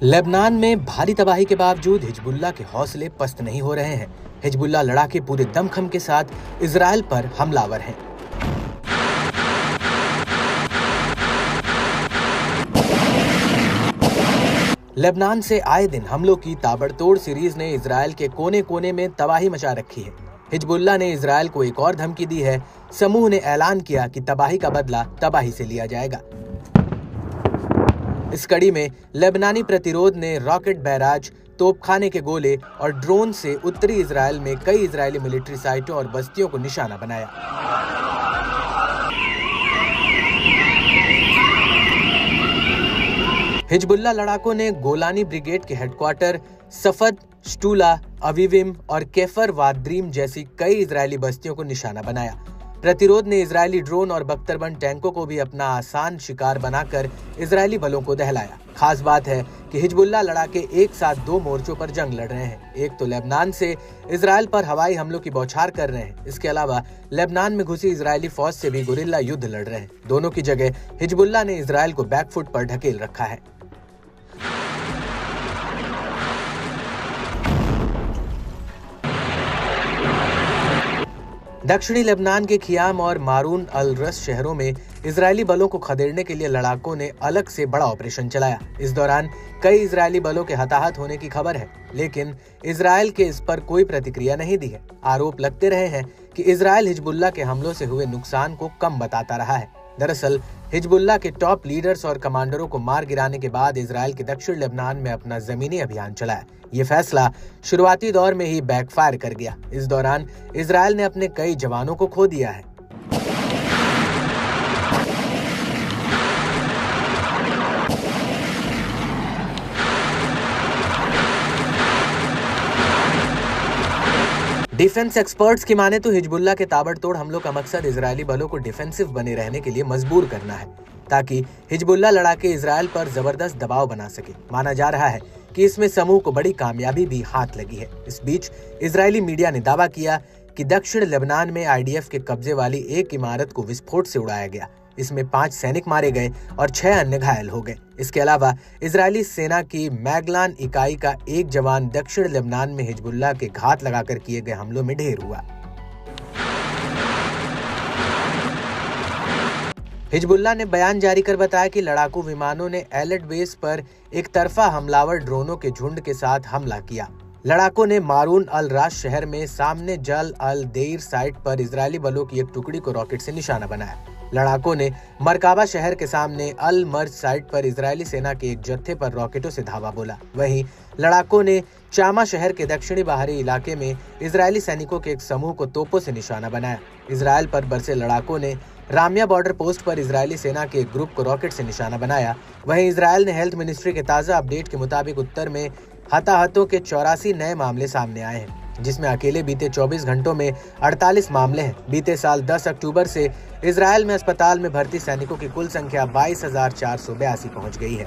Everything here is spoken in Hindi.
लेबनान में भारी तबाही के बावजूद हिजबुल्लाह के हौसले पस्त नहीं हो रहे हैं। हिजबुल्लाह लड़ाके पूरे दमखम के साथ इजराइल पर हमलावर हैं। लेबनान से आए दिन हमलों की ताबड़तोड़ सीरीज ने इजराइल के कोने कोने में तबाही मचा रखी है। हिजबुल्लाह ने इजराइल को एक और धमकी दी है। समूह ने ऐलान किया कि तबाही का बदला तबाही से लिया जाएगा। इस कड़ी में लेबनानी प्रतिरोध ने रॉकेट बैराज, तोपखाने के गोले और ड्रोन से उत्तरी इजराइल में कई इजरायली मिलिट्री साइटों और बस्तियों को निशाना बनाया। हिजबुल्लाह लड़ाकों ने गोलानी ब्रिगेड के हेडक्वार्टर सफद, शतूला, अवीविम और केफर वाद्रीम जैसी कई इजरायली बस्तियों को निशाना बनाया। प्रतिरोध ने इजरायली ड्रोन और बख्तरबंद टैंकों को भी अपना आसान शिकार बनाकर इजरायली बलों को दहलाया। खास बात है कि हिजबुल्लाह लड़ाके एक साथ दो मोर्चों पर जंग लड़ रहे हैं। एक तो लेबनान से इजराइल पर हवाई हमलों की बौछार कर रहे हैं। इसके अलावा लेबनान में घुसी इजरायली फौज से भी गुरिल्ला युद्ध लड़ रहे हैं। दोनों की जगह हिजबुल्लाह ने इजराइल को बैकफुट पर ढकेल रखा है। दक्षिणी लेबनान के खियाम और मारून अल रस शहरों में इजरायली बलों को खदेड़ने के लिए लड़ाकों ने अलग से बड़ा ऑपरेशन चलाया। इस दौरान कई इजरायली बलों के हताहत होने की खबर है, लेकिन इजराइल के इस पर कोई प्रतिक्रिया नहीं दी है। आरोप लगते रहे हैं कि इजराइल हिजबुल्लाह के हमलों से हुए नुकसान को कम बताता रहा है। दरअसल हिजबुल्लाह के टॉप लीडर्स और कमांडरों को मार गिराने के बाद इजराइल के दक्षिण लेबनान में अपना जमीनी अभियान चलाया। ये फैसला शुरुआती दौर में ही बैकफायर कर गया। इस दौरान इजराइल ने अपने कई जवानों को खो दिया है। डिफेंस एक्सपर्ट्स की माने तो हिजबुल्लाह के ताबड़तोड़ हमलों का मकसद इजरायली बलों को डिफेंसिव बने रहने के लिए मजबूर करना है, ताकि हिजबुल्लाह लड़ाके इजराइल पर जबरदस्त दबाव बना सके। माना जा रहा है कि इसमें समूह को बड़ी कामयाबी भी हाथ लगी है। इस बीच इजरायली मीडिया ने दावा किया कि दक्षिण लेबनान में आईडीएफ के कब्जे वाली एक इमारत को विस्फोट से उड़ाया गया। इसमें 5 सैनिक मारे गए और 6 अन्य घायल हो गए। इसके अलावा इजरायली सेना की मैगलान इकाई का एक जवान दक्षिण लेबनान में हिजबुल्लाह के घात लगाकर किए गए हमलों में ढेर हुआ। हिजबुल्लाह ने बयान जारी कर बताया कि लड़ाकू विमानों ने एलेट बेस पर एक तरफा हमलावर ड्रोनों के झुंड के साथ हमला किया। लड़ाकों ने मारून अल राश शहर में सामने जल अल देर साइट पर इजरायली बलों की एक टुकड़ी को रॉकेट से निशाना बनाया। लड़ाकों ने मरकाबा शहर के सामने अल मर्ज साइट पर इजरायली सेना के एक जत्थे पर रॉकेटों से धावा बोला। वहीं लड़ाकों ने चामा शहर के दक्षिणी बाहरी इलाके में इजरायली सैनिकों के एक समूह को तोपों से निशाना बनाया। इजराइल पर बरसे लड़ाकों ने रामिया बॉर्डर पोस्ट पर इजरायली सेना के एक ग्रुप को रॉकेट से निशाना बनाया। वहीं इजराइल ने हेल्थ मिनिस्ट्री के ताज़ा अपडेट के मुताबिक उत्तर में हताहतों के 84 नए मामले सामने आए हैं, जिसमें अकेले बीते 24 घंटों में 48 मामले हैं। बीते साल 10 अक्टूबर से इजराइल में अस्पताल में भर्ती सैनिकों की कुल संख्या 22,482 पहुंच गई है।